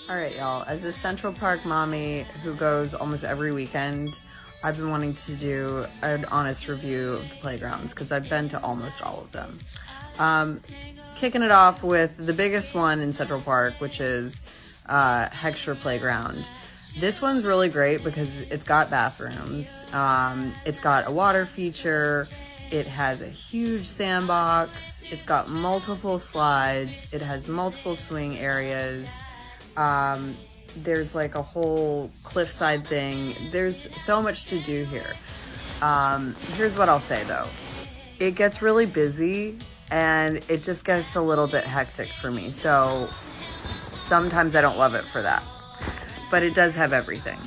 All right, y'all. As a Central Park mommy who goes almost every weekend, I've been wanting to do an honest review of the playgrounds because I've been to almost all of them. Kicking it off with the biggest one in Central Park, which is Heckscher Playground. This one's really great because it's got bathrooms. It's got a water feature. It has a huge sandbox. It's got multiple slides. It has multiple swing areas. There's like a whole cliffside thing. There's so much to do here. Here's what I'll say though. It gets really busy and it just gets a little bit hectic for me. So sometimes I don't love it for that. But it does have everything.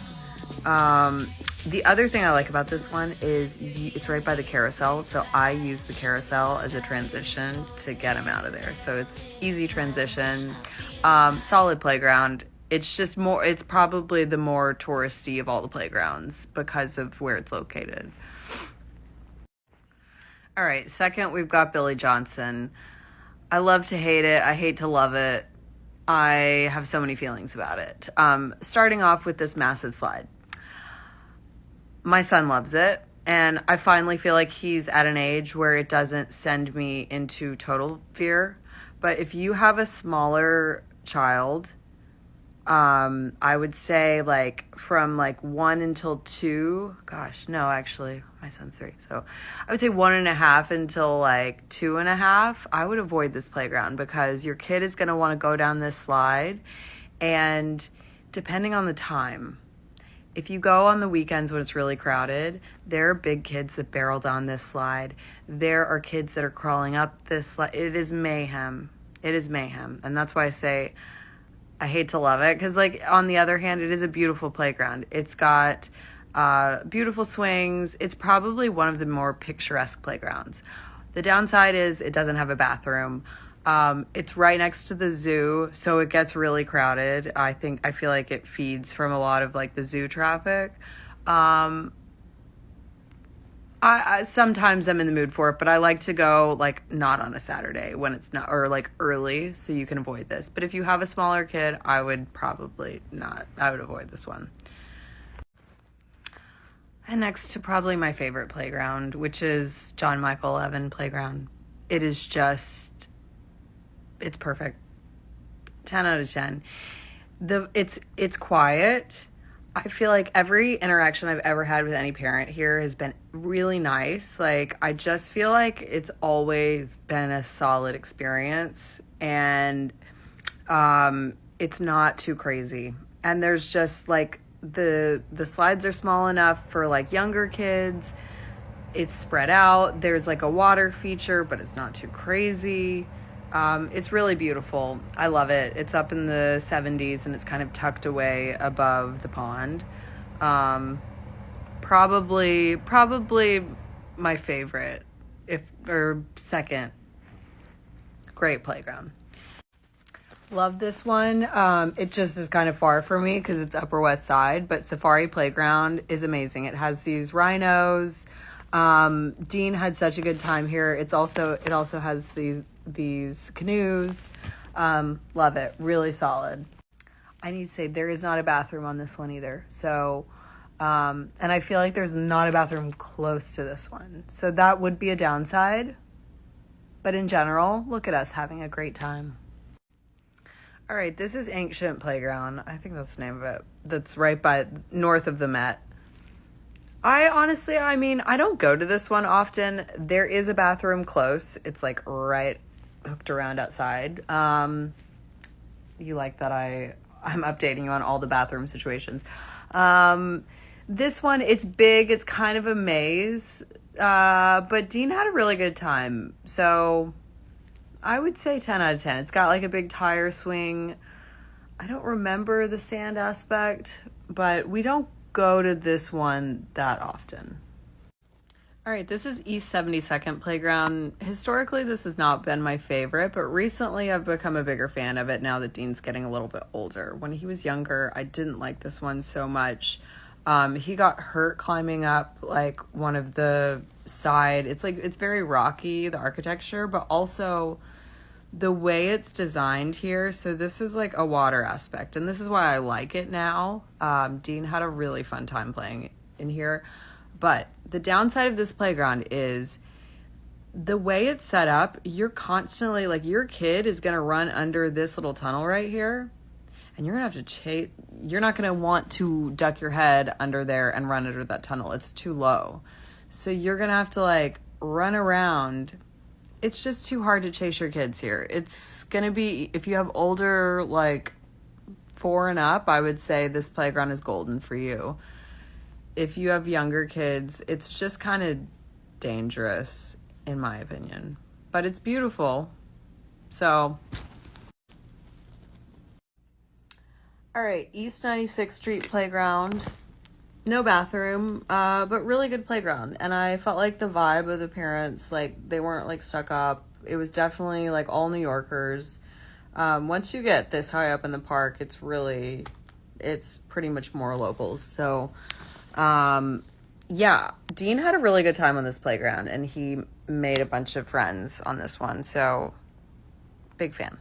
The other thing I like about this one is it's right by the carousel. So I use the carousel as a transition to get him out of there. So it's easy transition. Solid playground. It's probably the more touristy of all the playgrounds because of where it's located. All right, second we've got Billy Johnson. I love to hate it. I hate to love it. I have so many feelings about it. Starting off with this massive slide. My son loves it, and I finally feel like he's at an age where it doesn't send me into total fear. But if you have a smaller child, I would say like from like 1 until 2. Gosh, no, actually, my son's 3. So I would say 1.5 until like 2.5. I would avoid this playground because your kid is going to want to go down this slide. And depending on the time, if you go on the weekends when it's really crowded, there are big kids that barrel down this slide. There are kids that are crawling up this slide. It is mayhem. It is mayhem. And that's why I say I hate to love it. Because, like, on the other hand, it is a beautiful playground. It's got beautiful swings. It's probably one of the more picturesque playgrounds. The downside is it doesn't have a bathroom. It's right next to the zoo, so it gets really crowded. I feel like it feeds from a lot of like the zoo traffic. I sometimes I'm in the mood for it, but I like to go like not on a Saturday when it's not, or like early, so you can avoid this. But if you have a smaller kid, I would probably not. I would avoid this one. And next to probably my favorite playground, which is John Michael Levin Playground. It is just, it's perfect. 10 out of 10. It's quiet. I feel like every interaction I've ever had with any parent here has been really nice. Like, I just feel like it's always been a solid experience, and it's not too crazy. And there's just like the slides are small enough for like younger kids. It's spread out. There's like a water feature, but it's not too crazy. It's really beautiful. I love it. It's up in the 70s and it's kind of tucked away above the pond. Probably my favorite, or second. Great playground. Love this one. It just is kind of far for me because it's Upper West Side, but Safari Playground is amazing. It has these rhinos. Dean had such a good time here. It also has these canoes. Love it. Really solid. I need to say there is not a bathroom on this one either. So, and I feel like there's not a bathroom close to this one. So that would be a downside. But in general, look at us having a great time. All right, this is Ancient Playground. I think that's the name of it. That's right by north of the Met. I don't go to this one often. There is a bathroom close. It's like right hooked around outside. You like that I'm updating you on all the bathroom situations. This one, it's big. It's kind of a maze. But Dean had a really good time. So I would say 10 out of 10. It's got like a big tire swing. I don't remember the sand aspect, but we don't go to this one that often. All right, this is East 72nd Playground. Historically, this has not been my favorite, but recently I've become a bigger fan of it now that Dean's getting a little bit older. When he was younger, I didn't like this one so much. He got hurt climbing up like one of the side. It's very rocky, the architecture, but also The way it's designed here, so this is like a water aspect, and this is why I like it now. Dean had a really fun time playing in here, but the downside of this playground is the way it's set up. You're constantly, like, your kid is going to run under this little tunnel right here, and you're going to have to chase. You're not going to want to duck your head under there and run under that tunnel. It's too low. So you're going to have to, like, run around. It's just too hard to chase your kids here. It's going to be, if you have older, like 4 and up, I would say this playground is golden for you. If you have younger kids, it's just kind of dangerous, in my opinion. But it's beautiful. So, all right, East 96th Street Playground. No bathroom, but really good playground. And I felt like the vibe of the parents, like, they weren't, like, stuck up. It was definitely, like, all New Yorkers. Once you get this high up in the park, it's pretty much more locals. So, yeah, Dean had a really good time on this playground, and he made a bunch of friends on this one. So, big fan.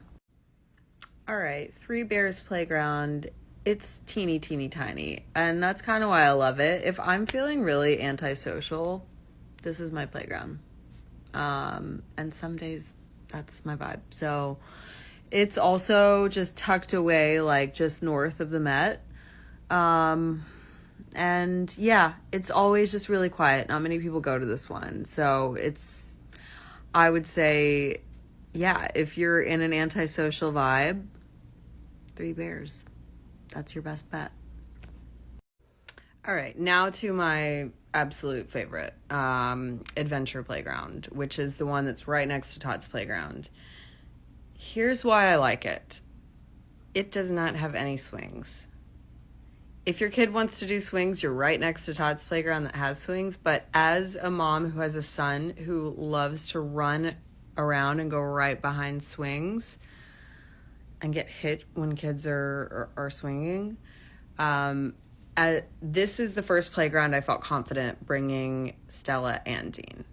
All right, Three Bears Playground. It's teeny, teeny, tiny, and that's kind of why I love it. If I'm feeling really antisocial, this is my playground. And some days that's my vibe. So it's also just tucked away, like, just north of the Met. And yeah, it's always just really quiet. Not many people go to this one. So I would say, yeah, if you're in an antisocial vibe, Three Bears. That's your best bet. All right, now to my absolute favorite, Adventure Playground, which is the one that's right next to Todd's Playground. Here's why I like it. It does not have any swings. If your kid wants to do swings, you're right next to Todd's Playground that has swings. But as a mom who has a son who loves to run around and go right behind swings and get hit when kids are swinging, this is the first playground I felt confident bringing Stella and Dean.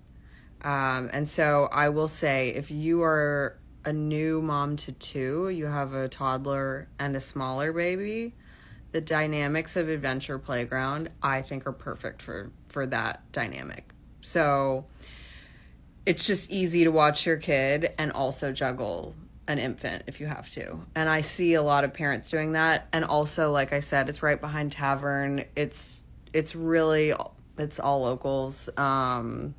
And so I will say, if you are a new mom to 2, you have a toddler and a smaller baby, the dynamics of Adventure Playground, I think, are perfect for that dynamic. So it's just easy to watch your kid and also juggle an infant if you have to. And I see a lot of parents doing that. And also, like I said, it's right behind Tavern. It's all locals, I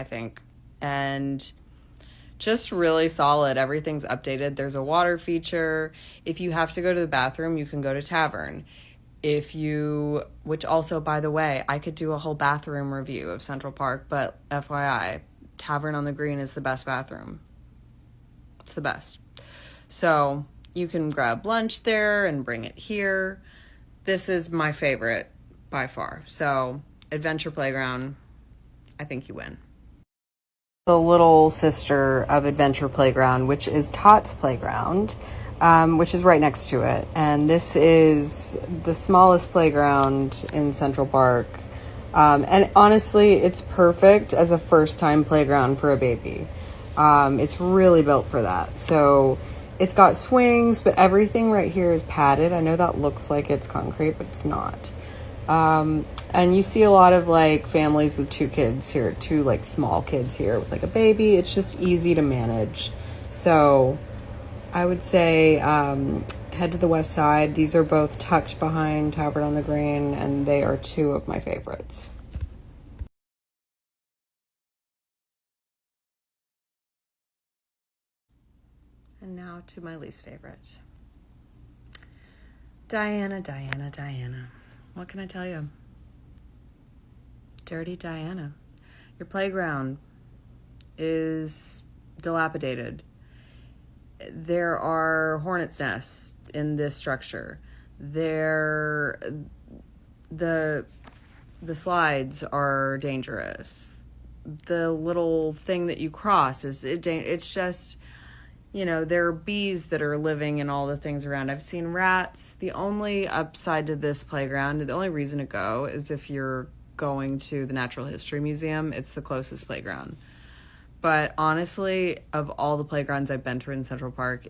think. And just really solid. Everything's updated. There's a water feature. If you have to go to the bathroom, you can go to Tavern. Which also, by the way, I could do a whole bathroom review of Central Park, but FYI, Tavern on the Green is the best bathroom. It's the best. So you can grab lunch there and bring it here. This is my favorite by far. So Adventure Playground, I think you win. The little sister of Adventure Playground, which is Tots Playground, which is right next to it. And this is the smallest playground in Central Park. And honestly, it's perfect as a first-time playground for a baby. It's really built for that. So it's got swings, but everything right here is padded. I know that looks like it's concrete, but it's not. And you see a lot of, like, families with 2 kids here, 2 like small kids here with like a baby. It's just easy to manage. So I would say head to the west side. These are both tucked behind Tavern on the Green, and they are 2 of my favorites. And now to my least favorite. Diana. What can I tell you? Dirty Diana. Your playground is dilapidated. There are hornet's nests in this structure. The slides are dangerous. The little thing that you cross it's just, there are bees that are living in all the things around. I've seen rats. The only upside to this playground, the only reason to go is if you're going to the Natural History Museum. It's the closest playground. But honestly, of all the playgrounds I've been to in Central Park,